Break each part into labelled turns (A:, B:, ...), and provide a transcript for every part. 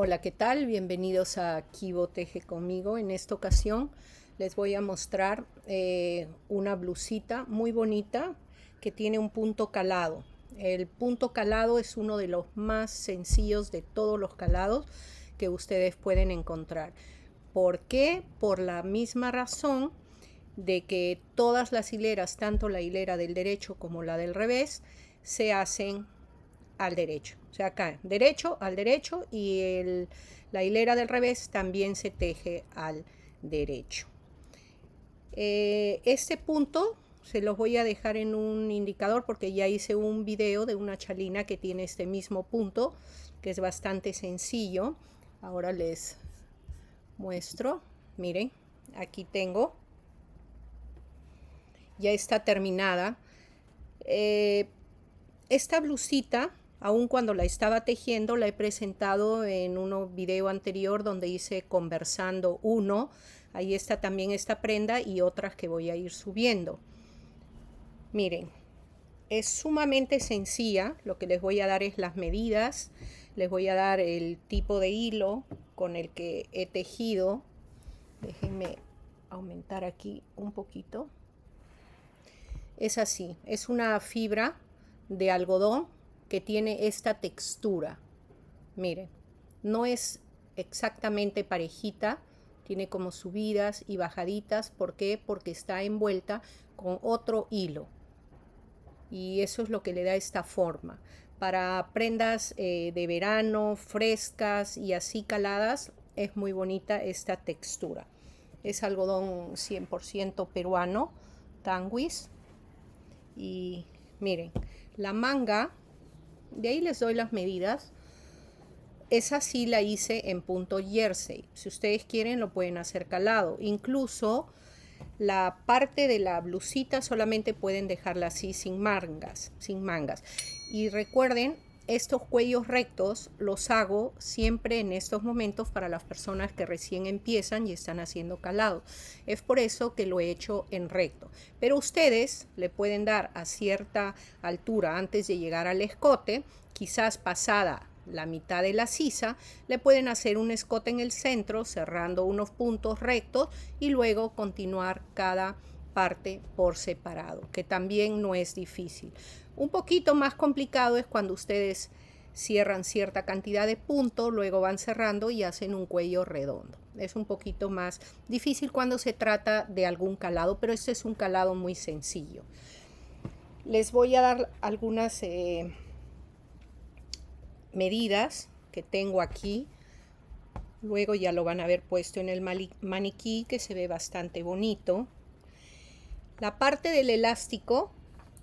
A: Hola, ¿qué tal? Bienvenidos a Kibo Teje conmigo. En esta ocasión les voy a mostrar una blusita muy bonita que tiene un punto calado. El punto calado es uno de los más sencillos de todos los calados que ustedes pueden encontrar. ¿Por qué? Por la misma razón de que todas las hileras, tanto la hilera del derecho como la del revés, se hacen al derecho. O sea, acá derecho al derecho y la hilera del revés también se teje al derecho. Este punto se los voy a dejar en un indicador porque ya hice un video de una chalina que tiene este mismo punto, que es bastante sencillo. Ahora les muestro. Miren, aquí tengo. Ya está terminada. Esta blusita, aun cuando la estaba tejiendo, la he presentado en un video anterior donde hice conversando uno. Ahí está también esta prenda y otras que voy a ir subiendo. Miren, es sumamente sencilla. Lo que les voy a dar es las medidas. Les voy a dar el tipo de hilo con el que he tejido. Déjenme aumentar aquí un poquito. Es así, es una fibra de algodón que tiene esta textura. Miren, no es exactamente parejita, tiene como subidas y bajaditas. ¿Por qué? Porque está envuelta con otro hilo. Y eso es lo que le da esta forma. Para prendas de verano, frescas y así caladas, es muy bonita esta textura. Es algodón 100% peruano, Tanguis. Y miren, la manga, de ahí les doy las medidas. Esa sí la hice en punto jersey. Si ustedes quieren lo pueden hacer calado. Incluso la parte de la blusita solamente pueden dejarla así sin mangas. Y recuerden, estos cuellos rectos los hago siempre en estos momentos para las personas que recién empiezan y están haciendo calado. Es por eso que lo he hecho en recto. Pero ustedes le pueden dar a cierta altura antes de llegar al escote, quizás pasada la mitad de la sisa, le pueden hacer un escote en el centro cerrando unos puntos rectos y luego continuar cada parte por separado, que también no es difícil. Un poquito más complicado es cuando ustedes cierran cierta cantidad de puntos, luego van cerrando y hacen un cuello redondo. Es un poquito más difícil cuando se trata de algún calado, pero este es un calado muy sencillo. Les voy a dar algunas medidas que tengo aquí. Luego ya lo van a ver puesto en el maniquí, que se ve bastante bonito. La parte del elástico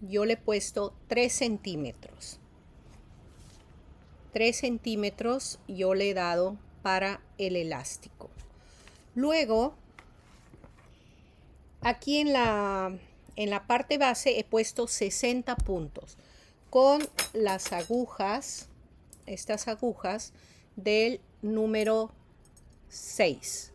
A: yo le he puesto 3 centímetros. 3 centímetros yo le he dado para el elástico. Luego, aquí en la parte base he puesto 60 puntos con las agujas, estas agujas del número 6.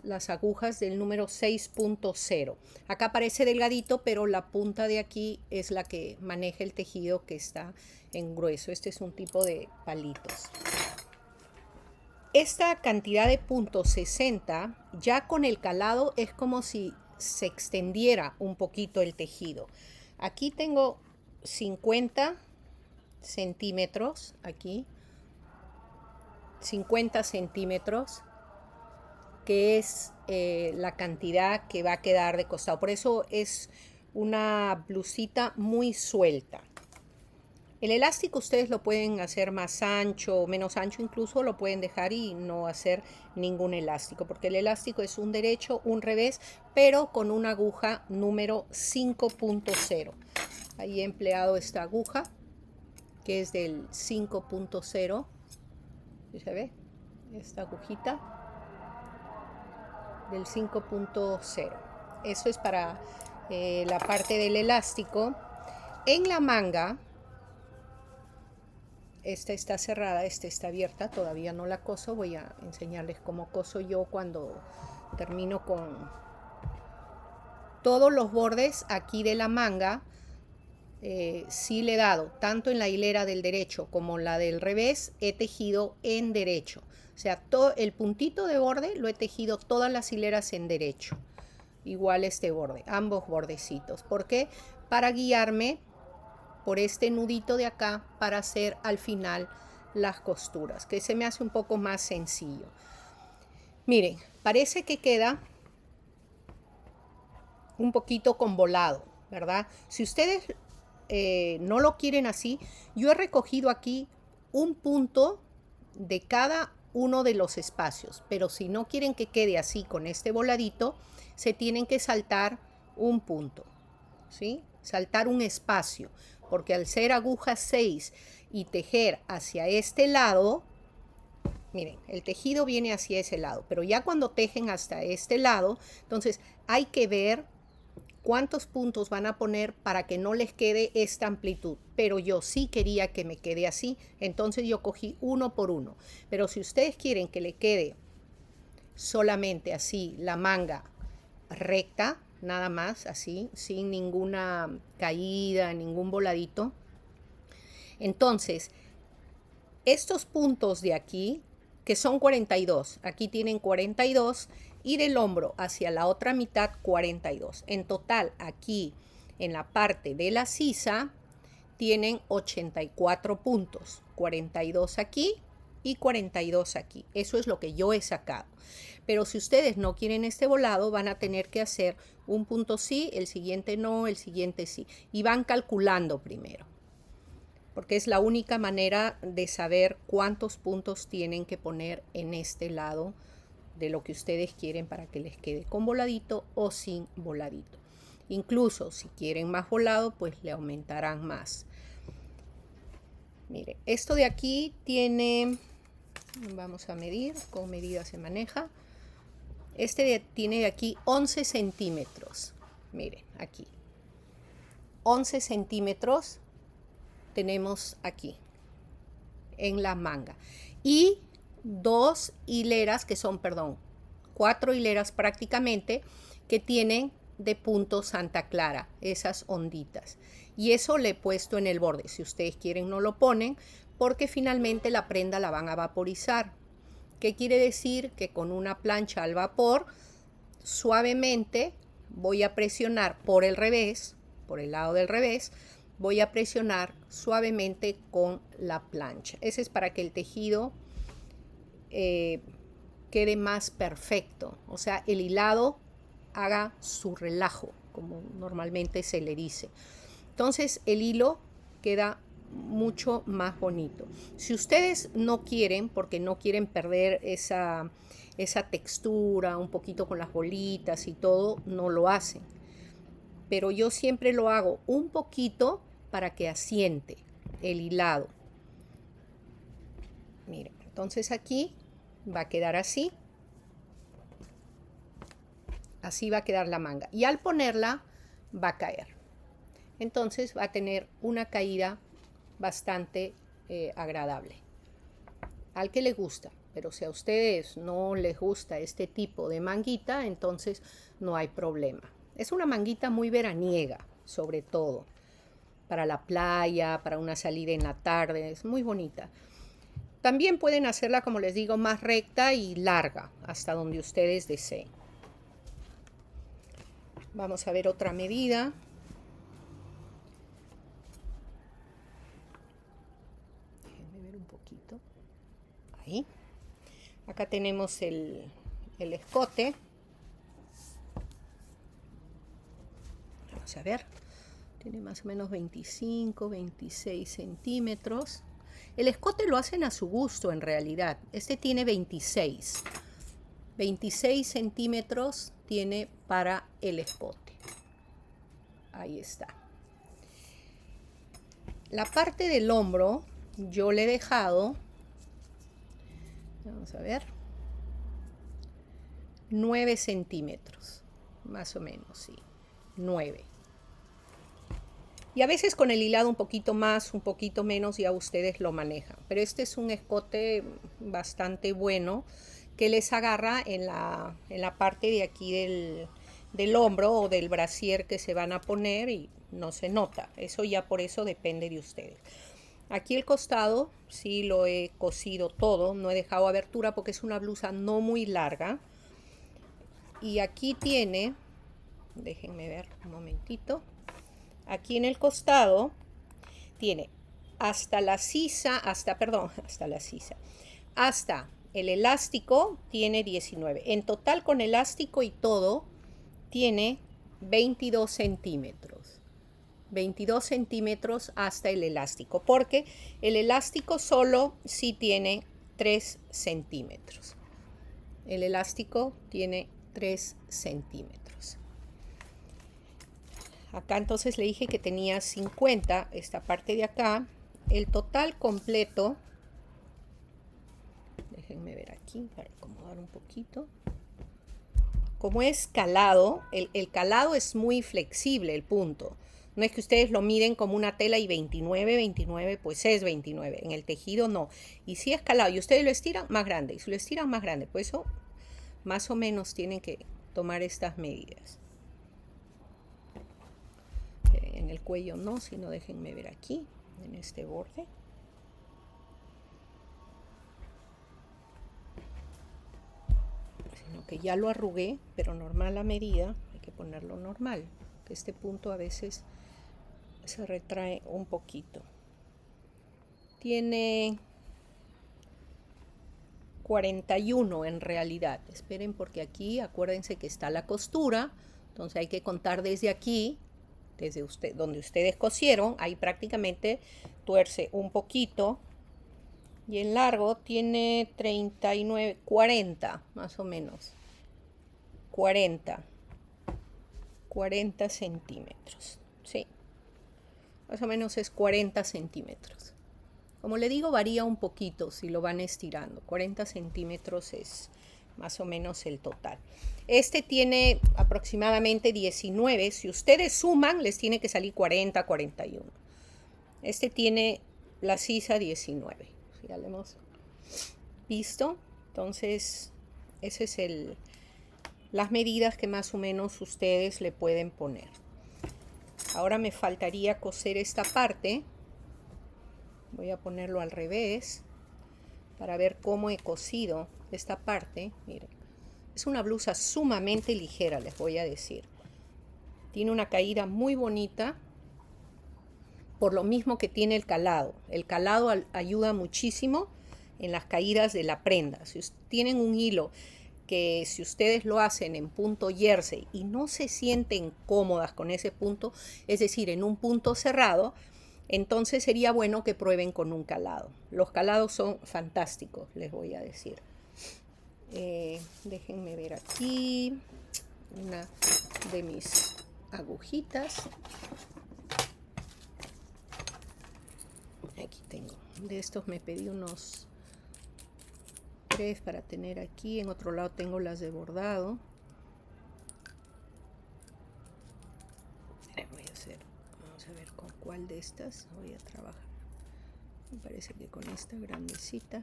A: Las agujas del número 6.0. Acá parece delgadito, pero la punta de aquí es la que maneja el tejido que está en grueso. Este es un tipo de palitos. Esta cantidad de puntos 60, ya con el calado es como si se extendiera un poquito el tejido. Aquí tengo 50 centímetros, aquí 50 centímetros, que es la cantidad que va a quedar de costado. Por eso es una blusita muy suelta. El elástico ustedes lo pueden hacer más ancho o menos ancho, incluso lo pueden dejar y no hacer ningún elástico, porque el elástico es un derecho, un revés, pero con una aguja número 5.0. Ahí he empleado esta aguja, que es del 5.0. ¿Se ve? Esta agujita del 5.0. Eso es para la parte del elástico. En la manga, esta está cerrada, esta está abierta, todavía no la coso. Voy a enseñarles cómo coso yo cuando termino con todos los bordes aquí de la manga. sí le he dado, tanto en la hilera del derecho como la del revés, he tejido en derecho. O sea, todo el puntito de borde lo he tejido todas las hileras en derecho. Igual este borde, ambos bordecitos. ¿Por qué? Para guiarme por este nudito de acá para hacer al final las costuras, que se me hace un poco más sencillo. Miren, parece que queda un poquito con volado, ¿verdad? Si ustedes no lo quieren así, yo he recogido aquí un punto de cada uno de los espacios, pero si no quieren que quede así con este voladito, se tienen que saltar un punto, ¿sí? Saltar un espacio, porque al ser aguja 6 y tejer hacia este lado, miren, el tejido viene hacia ese lado, pero ya cuando tejen hasta este lado, entonces hay que ver cuántos puntos van a poner para que no les quede esta amplitud. Pero yo sí quería que me quede así, entonces yo cogí uno por uno. Pero si ustedes quieren que le quede solamente así la manga recta, nada más así, sin ninguna caída, ningún voladito, entonces estos puntos de aquí, que son 42, aquí tienen 42, y del hombro hacia la otra mitad 42. En total, aquí en la parte de la sisa tienen 84 puntos, 42 aquí y 42 aquí. Eso es lo que yo he sacado. Pero si ustedes no quieren este volado, van a tener que hacer un punto sí, el siguiente no, el siguiente sí. Y van calculando primero, porque es la única manera de saber cuántos puntos tienen que poner en este lado de lo que ustedes quieren para que les quede con voladito o sin voladito. Incluso si quieren más volado, pues le aumentarán más. Mire, esto de aquí tiene, vamos a medir, con medida se maneja. Tiene de aquí 11 centímetros. Miren, aquí. 11 centímetros tenemos aquí en la manga. Y dos hileras que son, perdón, 4 hileras prácticamente que tienen de punto Santa Clara, esas onditas. Y eso le he puesto en el borde. Si ustedes quieren no lo ponen porque finalmente la prenda la van a vaporizar. ¿Qué quiere decir? Que con una plancha al vapor suavemente voy a presionar por el revés, por el lado del revés, voy a presionar suavemente con la plancha. Ese es para que el tejido quede más perfecto, o sea, el hilado haga su relajo, como normalmente se le dice. Entonces el hilo queda mucho más bonito. Si ustedes no quieren, porque no quieren perder esa textura, un poquito con las bolitas y todo, no lo hacen. Pero yo siempre lo hago un poquito para que asiente el hilado. Miren, entonces aquí va a quedar así. Así va a quedar la manga. Y al ponerla va a caer. Entonces va a tener una caída bastante agradable. Al que le gusta. Pero si a ustedes no les gusta este tipo de manguita, entonces no hay problema. Es una manguita muy veraniega, sobre todo. Para la playa, para una salida en la tarde. Es muy bonita. También pueden hacerla, como les digo, más recta y larga, hasta donde ustedes deseen. Vamos a ver otra medida. Déjenme ver un poquito. Ahí. Acá tenemos el escote. Vamos a ver. Tiene más o menos 25, 26 centímetros. El escote lo hacen a su gusto en realidad. Este tiene 26. 26 centímetros tiene para el escote. Ahí está. La parte del hombro yo le he dejado, vamos a ver, 9 centímetros. Más o menos, sí. 9. Y a veces con el hilado un poquito más, un poquito menos, ya ustedes lo manejan. Pero este es un escote bastante bueno que les agarra en la parte de aquí del hombro o del brasier que se van a poner y no se nota. Eso ya por eso depende de ustedes. Aquí el costado sí lo he cosido todo, no he dejado abertura porque es una blusa no muy larga. Y aquí tiene, déjenme ver un momentito, aquí en el costado tiene hasta la sisa, hasta el elástico tiene 19. En total con elástico y todo tiene 22 centímetros. 22 centímetros hasta el elástico, porque el elástico solo sí tiene 3 centímetros. El elástico tiene 3 centímetros. Acá entonces le dije que tenía 50, esta parte de acá. El total completo, déjenme ver aquí para acomodar un poquito. Como es calado, el calado es muy flexible, el punto. No es que ustedes lo miden como una tela y 29, 29, pues es 29. En el tejido no. Y si es calado y ustedes lo estiran, más grande. Y si lo estiran, más grande. Por eso, más o menos tienen que tomar estas medidas. En el cuello no, sino déjenme ver aquí, en este borde. Sino que ya lo arrugué, pero normal la medida, hay que ponerlo normal. Este punto a veces se retrae un poquito. Tiene 41 en realidad. Esperen porque aquí acuérdense que está la costura. Entonces hay que contar desde aquí, desde donde ustedes cosieron. Ahí prácticamente tuerce un poquito. Y en largo tiene 39, 40 más o menos. 40 centímetros. Sí. Más o menos es 40 centímetros. Como le digo, varía un poquito si lo van estirando. 40 centímetros es más o menos el total. Este tiene aproximadamente 19. Si ustedes suman, les tiene que salir 40, 41. Este tiene la sisa 19. Ya lo hemos visto. Entonces, ese es las medidas que más o menos ustedes le pueden poner. Ahora me faltaría coser esta parte. Voy a ponerlo al revés para ver cómo he cosido esta parte. Miren, es una blusa sumamente ligera, les voy a decir. Tiene una caída muy bonita, por lo mismo que tiene el calado. El calado ayuda muchísimo en las caídas de la prenda. Si tienen un hilo que si ustedes lo hacen en punto jersey y no se sienten cómodas con ese punto, es decir, en un punto cerrado, entonces sería bueno que prueben con un calado. Los calados son fantásticos, les voy a decir. Déjenme ver aquí una de mis agujitas. Aquí tengo. De estos me pedí unos 3 para tener aquí. En otro lado tengo las de bordado. Vamos a ver con cuál de estas voy a trabajar. Me parece que con esta grandecita.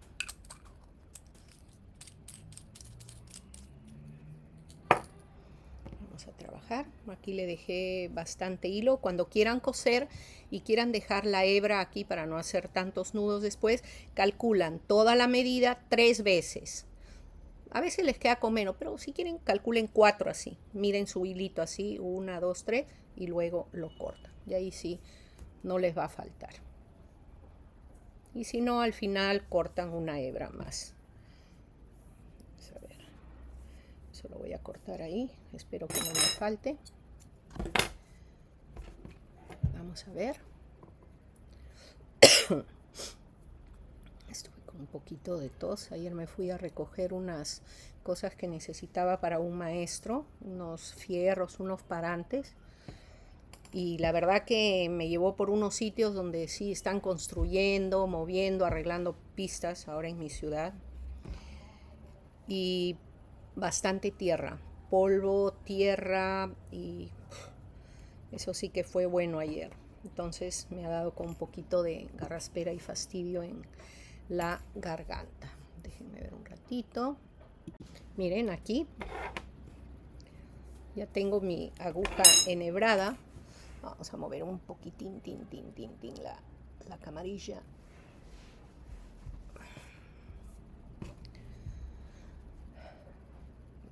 A: Vamos a trabajar. Aquí le dejé bastante hilo. Cuando quieran coser y quieran dejar la hebra aquí para no hacer tantos nudos después, calculan toda la medida 3 veces. A veces les queda con menos, pero si quieren calculen 4 así. Miren su hilito así, 1, 2, 3 y luego lo cortan. Y ahí sí no les va a faltar. Y si no, al final cortan una hebra más. Vamos a ver. Eso lo voy a cortar ahí. Espero que no me falte. Vamos a ver. Estuve con un poquito de tos. Ayer me fui a recoger unas cosas que necesitaba para un maestro. Unos fierros, unos parantes. Y la verdad que me llevó por unos sitios donde sí están construyendo, moviendo, arreglando pistas ahora en mi ciudad. Y bastante tierra, polvo, tierra, y eso sí que fue bueno ayer. Entonces me ha dado con un poquito de garraspera y fastidio en la garganta. Déjenme ver un ratito. Miren aquí. Ya tengo mi aguja enhebrada. Vamos a mover un poquitín, la camarilla.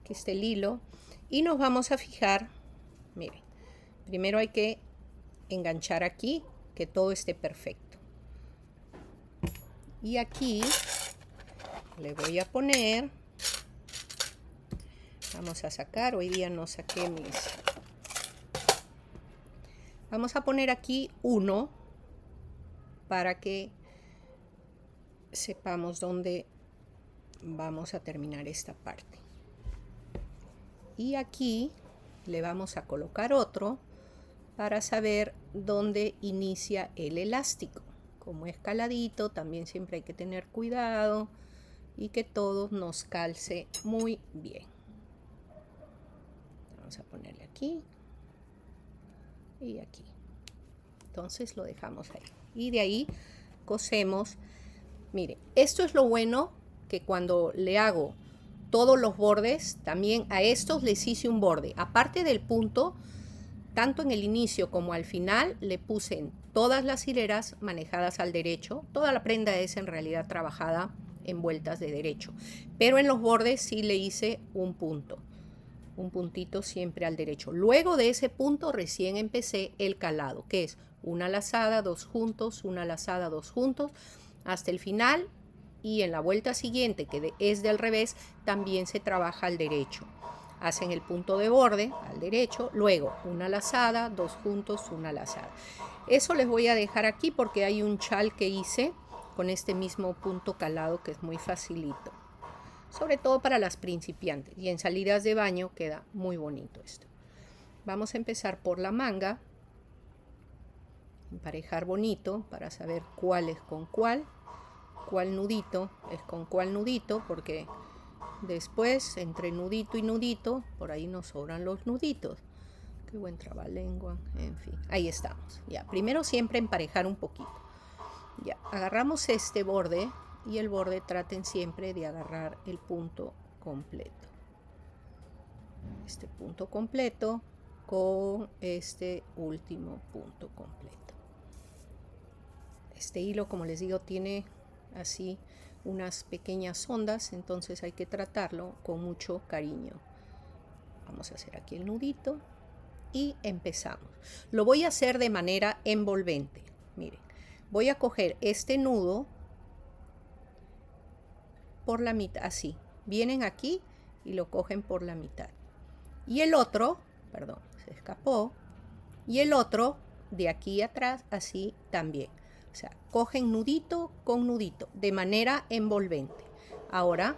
A: Aquí está el hilo. Y nos vamos a fijar, miren, primero hay que enganchar aquí, que todo esté perfecto. Y aquí le voy a poner, vamos a sacar, hoy día no saqué vamos a poner aquí 1 para que sepamos dónde vamos a terminar esta parte. Y aquí le vamos a colocar otro para saber dónde inicia el elástico. Como es caladito, también siempre hay que tener cuidado y que todo nos calce muy bien. Vamos a ponerle aquí y aquí. Entonces lo dejamos ahí. Y de ahí cosemos. Miren, esto es lo bueno, que cuando le hago todos los bordes, también a estos les hice un borde. Aparte del punto, tanto en el inicio como al final, le puse en todas las hileras manejadas al derecho. Toda la prenda es en realidad trabajada en vueltas de derecho. Pero en los bordes sí le hice un punto. Un puntito siempre al derecho. Luego de ese punto recién empecé el calado, que es una lazada, 2 juntos, una lazada, 2 juntos, hasta el final. Y en la vuelta siguiente, que es del revés, también se trabaja al derecho. Hacen el punto de borde al derecho, luego una lazada, 2 juntos, una lazada. Eso les voy a dejar aquí porque hay un chal que hice con este mismo punto calado que es muy facilito. Sobre todo para las principiantes, y en salidas de baño queda muy bonito esto. Vamos a empezar por la manga, emparejar bonito para saber cuál es con cuál nudito es con cuál nudito, porque después entre nudito y nudito por ahí nos sobran los nuditos. Qué buen trabalengua, en fin, ahí estamos. Ya, primero siempre emparejar un poquito. Ya, agarramos este borde y el borde traten siempre de agarrar el punto completo. Este punto completo con este último punto completo. Este hilo, como les digo, tiene así unas pequeñas ondas, entonces hay que tratarlo con mucho cariño. Vamos a hacer aquí el nudito y empezamos. Lo voy a hacer de manera envolvente. Miren, voy a coger este nudo por la mitad, así. Vienen aquí y lo cogen por la mitad. Y el otro, perdón, se escapó. Y el otro de aquí atrás, así también. O sea, cogen nudito con nudito, de manera envolvente. Ahora,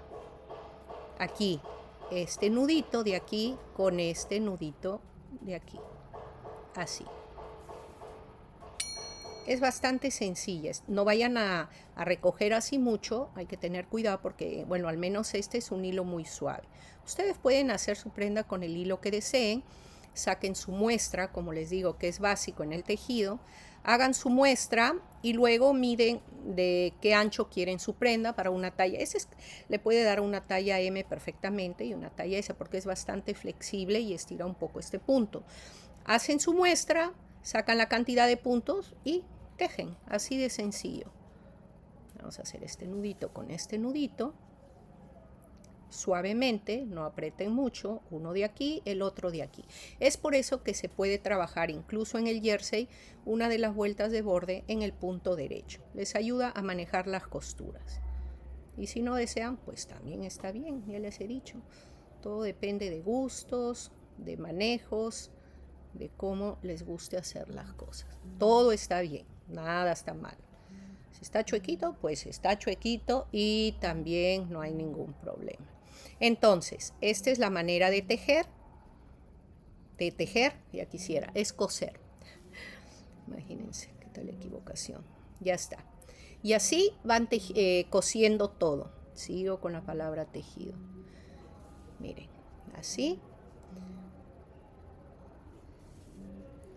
A: aquí, este nudito de aquí con este nudito de aquí. Así. Es bastante sencilla. No vayan a recoger así mucho. Hay que tener cuidado porque, bueno, al menos este es un hilo muy suave. Ustedes pueden hacer su prenda con el hilo que deseen. Saquen su muestra, como les digo, que es básico en el tejido. Hagan su muestra y luego miden de qué ancho quieren su prenda para una talla. Le puede dar una talla M perfectamente y una talla S porque es bastante flexible y estira un poco este punto. Hacen su muestra, sacan la cantidad de puntos y tejen, así de sencillo. Vamos a hacer este nudito con este nudito. Suavemente, no aprieten mucho, uno de aquí, el otro de aquí. Es por eso que se puede trabajar incluso en el jersey una de las vueltas de borde en el punto derecho. Les ayuda a manejar las costuras. Y si no desean, pues también está bien, ya les he dicho. Todo depende de gustos, de manejos, de cómo les guste hacer las cosas. Todo está bien, nada está mal. Si está chuequito, pues está chuequito y también no hay ningún problema. Entonces, esta es la manera de tejer. Ya quisiera, es coser. Imagínense, qué tal equivocación. Ya está. Y así van cosiendo todo. Sigo con la palabra tejido. Miren, así.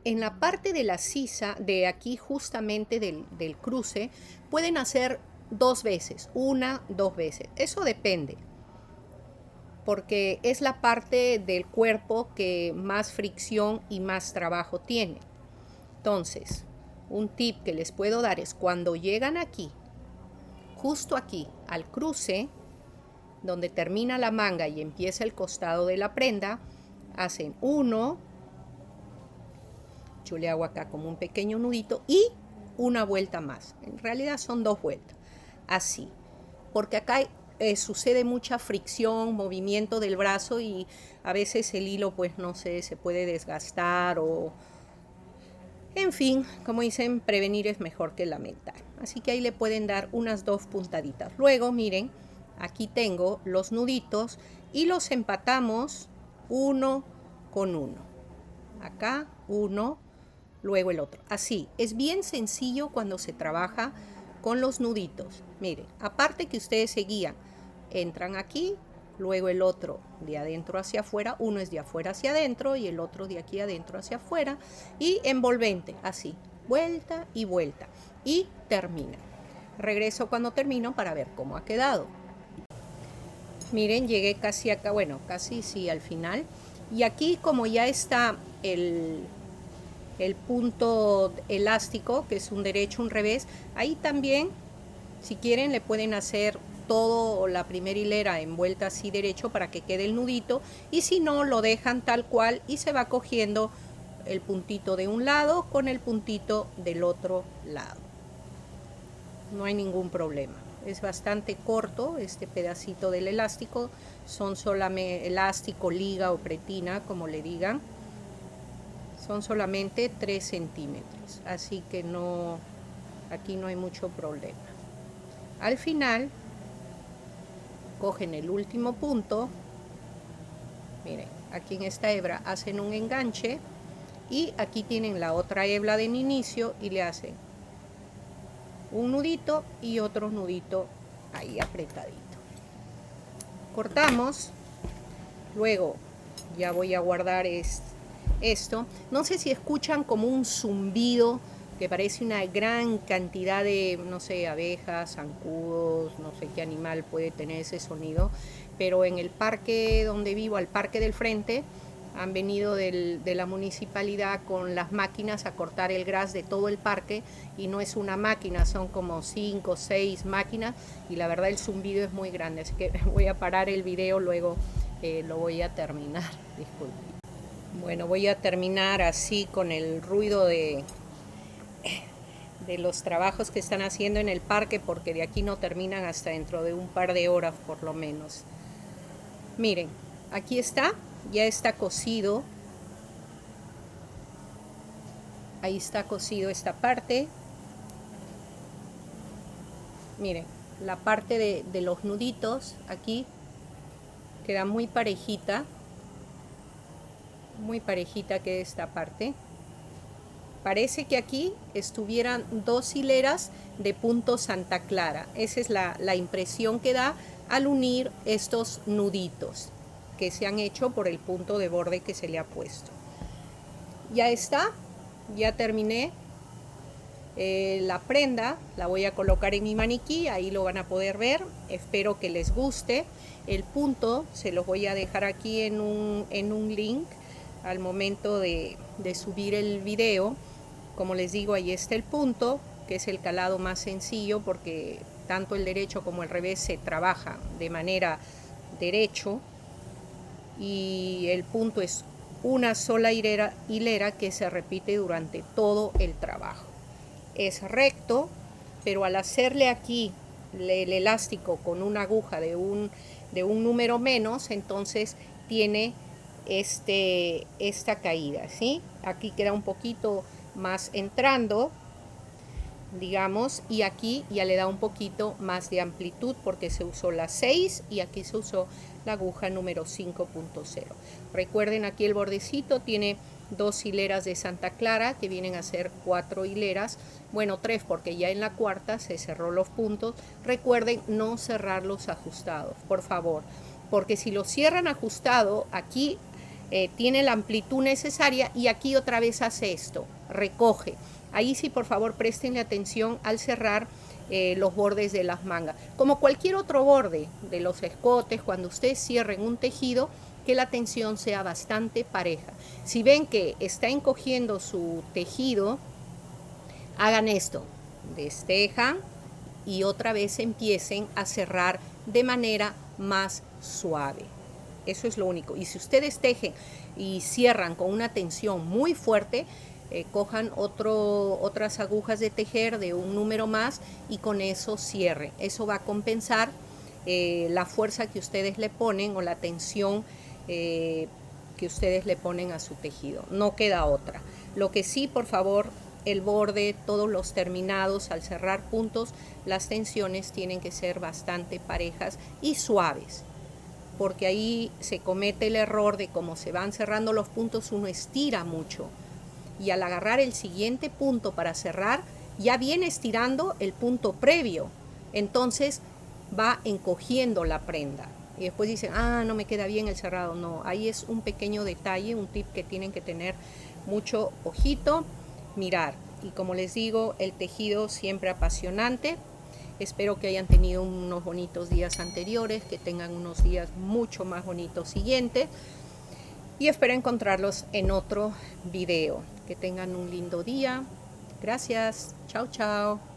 A: En la parte de la sisa, de aquí justamente del cruce, pueden hacer 2 veces, 1, 2 veces. Eso depende, porque es la parte del cuerpo que más fricción y más trabajo tiene. Entonces, un tip que les puedo dar es cuando llegan aquí, justo aquí, al cruce, donde termina la manga y empieza el costado de la prenda, hacen uno, yo le hago acá como un pequeño nudito y una vuelta más. En realidad son 2 vueltas, así, porque acá sucede mucha fricción, movimiento del brazo y a veces el hilo, pues no sé, se puede desgastar o... En fin, como dicen, prevenir es mejor que lamentar. Así que ahí le pueden dar unas 2 puntaditas. Luego, miren, aquí tengo los nuditos y los empatamos uno con uno. Acá uno, luego el otro. Así, es bien sencillo cuando se trabaja con los nuditos. Miren, aparte que ustedes se guían, entran aquí, luego el otro de adentro hacia afuera, uno es de afuera hacia adentro y el otro de aquí adentro hacia afuera, y envolvente, así, vuelta y vuelta, y termina. Regreso cuando termino para ver cómo ha quedado. Miren, llegué casi acá, bueno, casi sí al final, y aquí como ya está el punto elástico, que es un derecho, un revés, ahí también, si quieren, le pueden hacer todo la primera hilera envuelta así derecho para que quede el nudito, y si no, lo dejan tal cual y se va cogiendo el puntito de un lado con el puntito del otro lado. No hay ningún problema. Es bastante corto este pedacito del elástico, son solamente elástico, liga o pretina, como le digan. Son solamente 3 centímetros, así que no, aquí no hay mucho problema. Al final, cogen el último punto, miren, aquí en esta hebra hacen un enganche y aquí tienen la otra hebra del inicio y le hacen un nudito y otro nudito ahí apretadito. Cortamos, luego ya voy a guardar esto. No sé si escuchan como un zumbido que parece una gran cantidad de, no sé, abejas, zancudos, no sé qué animal puede tener ese sonido, pero en el parque donde vivo, al parque del frente, han venido de la municipalidad con las máquinas a cortar el gras de todo el parque, y no es una máquina, son como 5 o 6 máquinas, y la verdad el zumbido es muy grande, así que voy a parar el video, luego lo voy a terminar, disculpen. Bueno, voy a terminar así con el ruido de los trabajos que están haciendo en el parque, porque de aquí no terminan hasta dentro de un par de horas por lo menos. Miren, aquí está, ya está cosido. Ahí está cosido esta parte. Miren, la parte de los nuditos aquí queda muy parejita queda esta parte. Parece que aquí estuvieran 2 hileras de punto Santa Clara. Esa es la impresión que da al unir estos nuditos que se han hecho por el punto de borde que se le ha puesto. Ya está, ya terminé la prenda, la voy a colocar en mi maniquí, ahí lo van a poder ver, espero que les guste. El punto se los voy a dejar aquí en un link al momento de subir el video. Como les digo, ahí está el punto, que es el calado más sencillo porque tanto el derecho como el revés se trabaja de manera derecho, y el punto es una sola hilera que se repite durante todo el trabajo. Es recto, pero al hacerle aquí el elástico con una aguja de un número menos, entonces tiene esta caída, ¿sí? Aquí queda un poquito más entrando, digamos, y aquí ya le da un poquito más de amplitud porque se usó la 6 y aquí se usó la aguja número 5.0. Recuerden, aquí el bordecito tiene 2 hileras de Santa Clara que vienen a ser 4 hileras, bueno, 3 porque ya en la cuarta se cerró los puntos. Recuerden no cerrarlos ajustados, por favor, porque si lo cierran ajustado, aquí tiene la amplitud necesaria y aquí otra vez hace esto, recoge. Ahí sí, por favor, prestenle atención al cerrar los bordes de las mangas. Como cualquier otro borde de los escotes, cuando ustedes cierren un tejido, que la tensión sea bastante pareja. Si ven que está encogiendo su tejido, Hagan esto, destejan y otra vez empiecen a cerrar de manera más suave. Eso es lo único. Y si ustedes tejen y cierran con una tensión muy fuerte, cojan otras agujas de tejer de un número más y con eso cierren. Eso va a compensar la fuerza que ustedes le ponen o la tensión que ustedes le ponen a su tejido. No queda otra. Lo que sí, por favor, el borde, todos los terminados, al cerrar puntos, las tensiones tienen que ser bastante parejas y suaves, porque ahí se comete el error de cómo se van cerrando los puntos, uno estira mucho y al agarrar el siguiente punto para cerrar, ya viene estirando el punto previo, entonces va encogiendo la prenda. Y después dicen, no me queda bien el cerrado. No, ahí es un pequeño detalle, un tip que tienen que tener mucho ojito, mirar. Y como les digo, el tejido siempre apasionante. Espero que hayan tenido unos bonitos días anteriores, que tengan unos días mucho más bonitos siguientes. Y espero encontrarlos en otro video. Que tengan un lindo día. Gracias. Chao, chao.